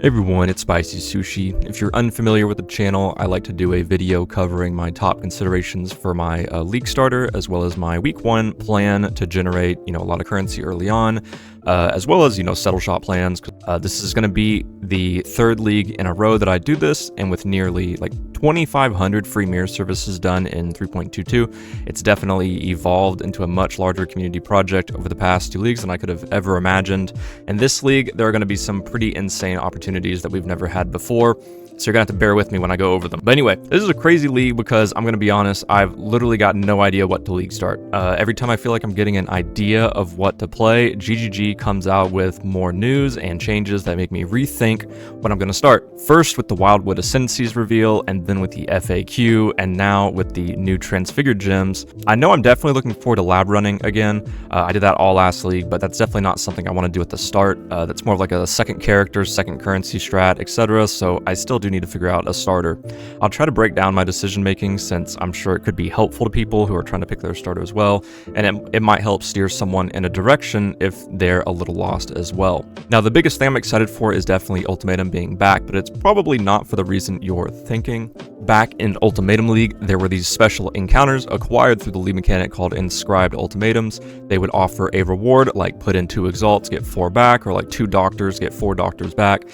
Hey everyone, it's Spicy Sushi. If you're unfamiliar with the channel, I like to do a video covering my top considerations for my league starter, as well as my week 1 plan to generate, a lot of currency early on, as well as, settle shop plans. This is going to be the third league in a row that I do this, and with nearly 2,500 free mirror services done in 3.22, it's definitely evolved into a much larger community project over the past 2 leagues than I could have ever imagined. In this league, there are going to be some pretty insane opportunities that we've never had before, so you're gonna have to bear with me when I go over them. But anyway, this is a crazy league because I'm gonna be honest, I've literally got no idea what to league start. Every time I feel like I'm getting an idea of what to play, GGG comes out with more news and changes that make me rethink what I'm gonna start. First with the Wildwood Ascendancies reveal, and then with the FAQ, and now with the new Transfigured gems. I know I'm definitely looking forward to lab running again. I did that all last league, but that's definitely not something I want to do at the start. That's more of like a second character, second currency strat, etc. So I still do need to figure out a starter. I'll try to break down my decision making, since I'm sure it could be helpful to people who are trying to pick their starter as well, and it might help steer someone in a direction if they're a little lost as well. Now, the biggest thing I'm excited for is definitely Ultimatum being back, but it's probably not for the reason you're thinking. Back in Ultimatum League, there were these special encounters acquired through the league mechanic called Inscribed Ultimatums. They would offer a reward like put in 2 Exalts, get 4 back, or like 2 Doctors, get 4 Doctors back.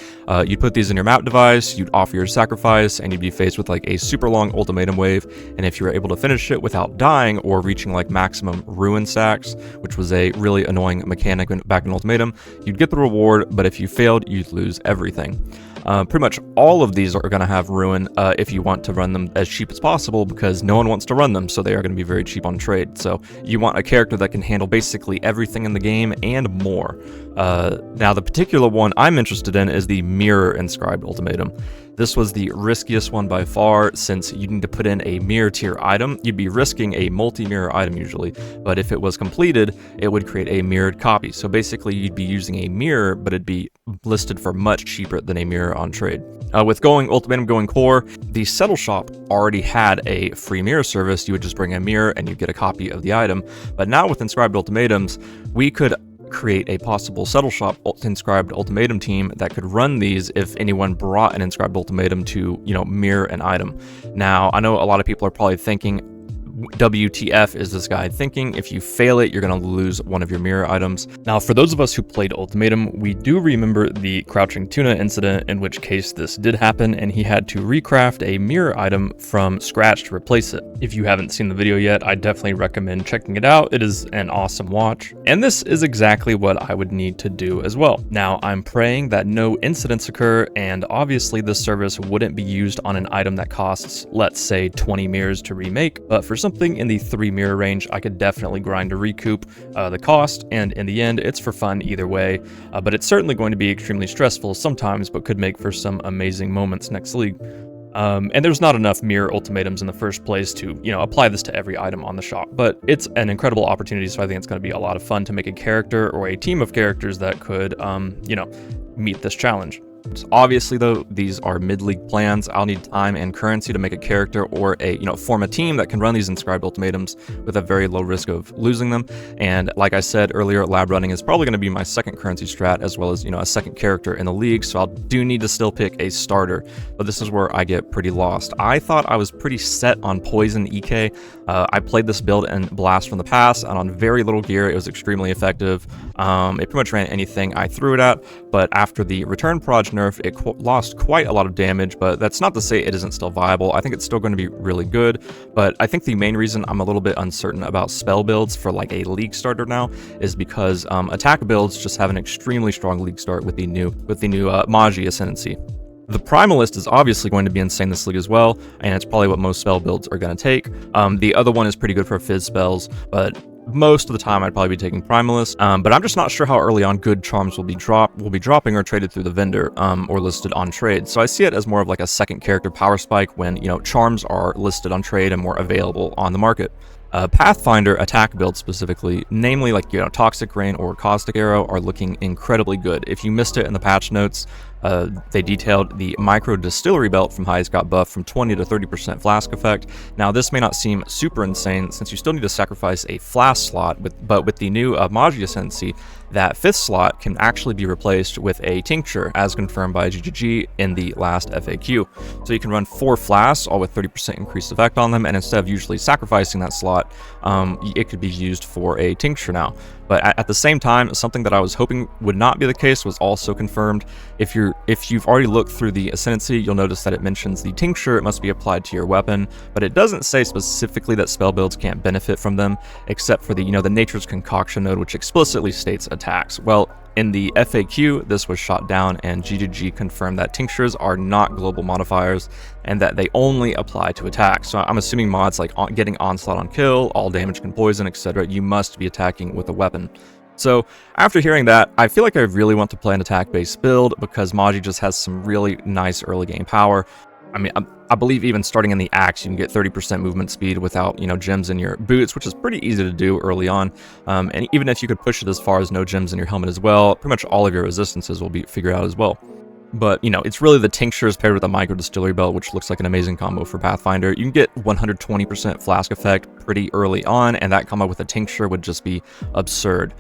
You'd put these in your map device, you'd offer your sacrifice, and you'd be faced with like a super long ultimatum wave, and if you were able to finish it without dying or reaching like maximum ruin stacks, which was a really annoying mechanic back in Ultimatum, you'd get the reward, but if you failed, you'd lose everything. Pretty much all of these are going to have ruin if you want to run them as cheap as possible, because no one wants to run them, so they are going to be very cheap on trade. So you want a character that can handle basically everything in the game and more. Now, the particular one I'm interested in is the Mirror Inscribed Ultimatum. This was the riskiest one by far, since you need to put in a mirror tier item. You'd be risking a multi-mirror item usually, but if it was completed, it would create a mirrored copy. So basically you'd be using a mirror, but it'd be listed for much cheaper than a mirror on trade. With Ultimatum going core, the Settle Shop already had a free mirror service. You would just bring a mirror and you get a copy of the item. But now with Inscribed Ultimatums, we could create a possible Settle Shop Inscribed Ultimatum team that could run these if anyone brought an Inscribed Ultimatum to, mirror an item. Now, I know a lot of people are probably thinking, WTF is this guy thinking? If you fail it, you're going to lose one of your mirror items. Now, for those of us who played Ultimatum, we do remember the Crouching Tuna incident, in which case this did happen, and he had to recraft a mirror item from scratch to replace it. If you haven't seen the video yet, I definitely recommend checking it out. It is an awesome watch, and this is exactly what I would need to do as well. Now, I'm praying that no incidents occur, and obviously this service wouldn't be used on an item that costs, let's say, 20 mirrors to remake, but for something in the 3 mirror range, I could definitely grind to recoup the cost, and in the end, it's for fun either way, but it's certainly going to be extremely stressful sometimes, but could make for some amazing moments next league. And there's not enough mirror ultimatums in the first place to, apply this to every item on the shop, but it's an incredible opportunity, so I think it's going to be a lot of fun to make a character or a team of characters that could, meet this challenge. Obviously, though, these are mid-league plans. I'll need time and currency to make a character or form a team that can run these Inscribed Ultimatums with a very low risk of losing them. And like I said earlier, lab running is probably going to be my second currency strat, as well as, a second character in the league. So I do need to still pick a starter, but this is where I get pretty lost. I thought I was pretty set on Poison EK. I played this build in Blast from the past, and on very little gear, it was extremely effective. It pretty much ran anything I threw it at, but after the Return Proj nerf, it lost quite a lot of damage, but that's not to say it isn't still viable. I think it's still going to be really good, but I think the main reason I'm a little bit uncertain about spell builds for like a league starter now is because attack builds just have an extremely strong league start with the new Magi Ascendancy. The Primalist is obviously going to be insane this league as well, and it's probably what most spell builds are going to take. The other one is pretty good for fizz spells, but most of the time I'd probably be taking Primalist, but I'm just not sure how early on good charms will be dropping or traded through the vendor, or listed on trade. So I see it as more of like a second character power spike when, charms are listed on trade and more available on the market. Pathfinder attack builds specifically, namely like, Toxic Rain or Caustic Arrow, are looking incredibly good. If you missed it in the patch notes, They detailed the micro distillery belt from Highs got buffed from 20 to 30% flask effect. Now this may not seem super insane since you still need to sacrifice a flask slot, but with the new Magi Ascendancy, that 5th slot can actually be replaced with a tincture, as confirmed by GGG in the last FAQ. So you can run 4 flasks, all with 30% increased effect on them, and instead of usually sacrificing that slot, it could be used for a tincture now. But at the same time, something that I was hoping would not be the case was also confirmed. If you've already looked through the Ascendancy, you'll notice that it mentions the tincture, it must be applied to your weapon, but it doesn't say specifically that spell builds can't benefit from them, except for the the Nature's Concoction node, which explicitly states attacks. Well, in the FAQ, this was shot down, and GGG confirmed that tinctures are not global modifiers and that they only apply to attacks. So I'm assuming mods like getting onslaught on kill, all damage can poison, etc. You must be attacking with a weapon. So after hearing that, I feel like I really want to play an attack-based build because Magi just has some really nice early game power. I mean, I believe even starting in the axe, you can get 30% movement speed without, gems in your boots, which is pretty easy to do early on. And even if you could push it as far as no gems in your helmet as well, pretty much all of your resistances will be figured out as well. But, it's really the tinctures paired with a micro distillery belt, which looks like an amazing combo for Pathfinder. You can get 120% flask effect pretty early on, and that combo with a tincture would just be absurd.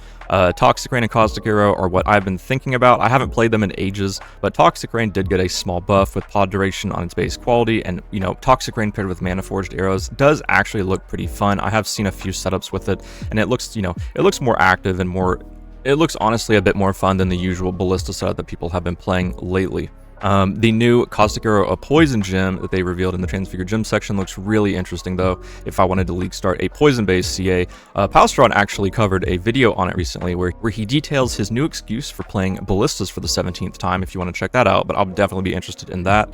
Toxic Rain and Caustic Arrow are what I've been thinking about. I haven't played them in ages, but Toxic Rain did get a small buff with pod duration on its base quality, and Toxic Rain paired with Mana Forged Arrows does actually look pretty fun. I have seen a few setups with it, and it looks, it looks more active and more. It looks honestly a bit more fun than the usual Ballista setup that people have been playing lately. The new Caustic Arrow, a poison gem that they revealed in the Transfigured Gem section looks really interesting though. If I wanted to league start a poison-based CA, Palstron actually covered a video on it recently where he details his new excuse for playing Ballistas for the 17th time if you want to check that out, but I'll definitely be interested in that.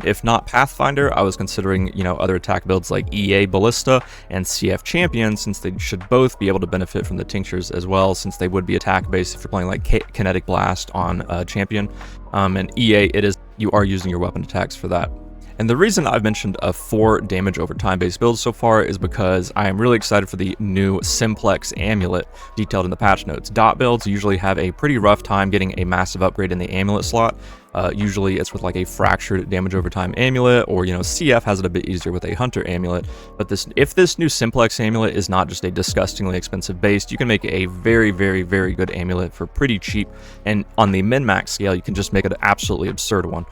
If not Pathfinder, I was considering, other attack builds like EA Ballista and CF Champion, since they should both be able to benefit from the tinctures as well, since they would be attack based if you're playing like Kinetic Blast on Champion. And EA, you are using your weapon attacks for that. And the reason I've mentioned a 4 damage over time based build so far is because I am really excited for the new Simplex Amulet detailed in the patch notes. Dot builds usually have a pretty rough time getting a massive upgrade in the amulet slot. Usually it's with like a fractured damage over time amulet, or CF has it a bit easier with a hunter amulet. But if this new Simplex Amulet is not just a disgustingly expensive base, you can make a very, very, very good amulet for pretty cheap, and on the min-max scale you can just make it an absolutely absurd one.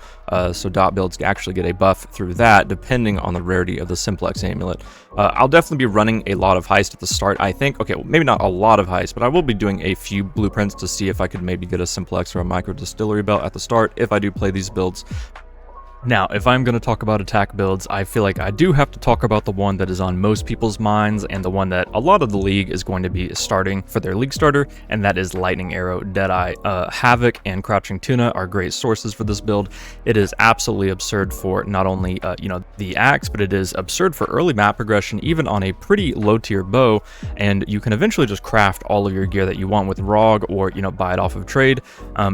So dot builds actually get a buff through that depending on the rarity of the Simplex Amulet. I'll definitely be running a lot of heist at the start, I think. Okay, well, maybe not a lot of heist, but I will be doing a few blueprints to see if I could maybe get a Simplex or a micro distillery belt at the start if I do play these builds. Now, if I'm going to talk about attack builds, I feel like I do have to talk about the one that is on most people's minds and the one that a lot of the league is going to be starting for their league starter, and that is Lightning Arrow Deadeye. Havoc and Crouching Tuna are great sources for this build. It is absolutely absurd for not only the axe, but it is absurd for early map progression, even on a pretty low tier bow, and you can eventually just craft all of your gear that you want with ROG or buy it off of trade.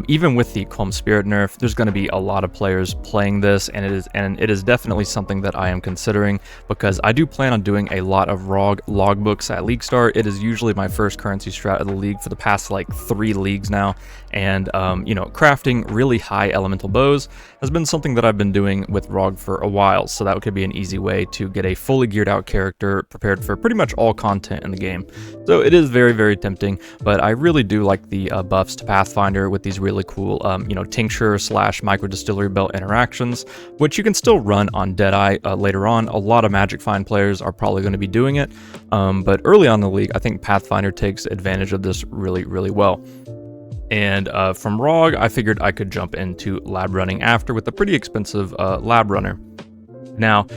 Even with the Calm Spirit nerf, there's going to be a lot of players playing this, and it is definitely something that I am considering, because I do plan on doing a lot of ROG logbooks at league start. It is usually my first currency strat of the league for the past like 3 leagues now, and crafting really high elemental bows has been something that I've been doing with ROG for a while, so that could be an easy way to get a fully geared out character prepared for pretty much all content in the game. So it is very, very tempting, but I really do like the buffs to Pathfinder with these really cool tincture / micro distillery belt interactions, which you can still run on Deadeye later on. A lot of Magic Find players are probably going to be doing it, but early on in the league, I think Pathfinder takes advantage of this really, really well. And from ROG, I figured I could jump into lab running after with a pretty expensive lab runner. Now,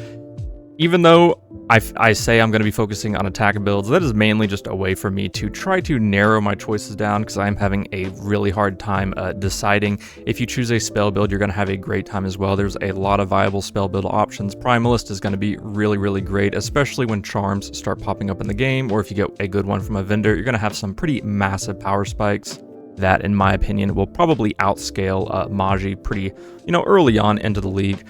even though I say I'm going to be focusing on attack builds, that is mainly just a way for me to try to narrow my choices down, because I'm having a really hard time deciding. If you choose a spell build, you're going to have a great time as well. There's a lot of viable spell build options. Primalist is going to be really, really great, especially when charms start popping up in the game, or if you get a good one from a vendor, you're going to have some pretty massive power spikes. that, in my opinion, will probably outscale Maji pretty, early on into the league.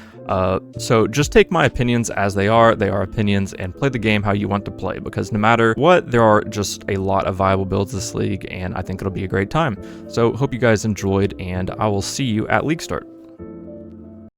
So just take my opinions as they are opinions, and play the game how you want to play, because no matter what, there are just a lot of viable builds this league, and I think it'll be a great time. So hope you guys enjoyed, and I will see you at League Start.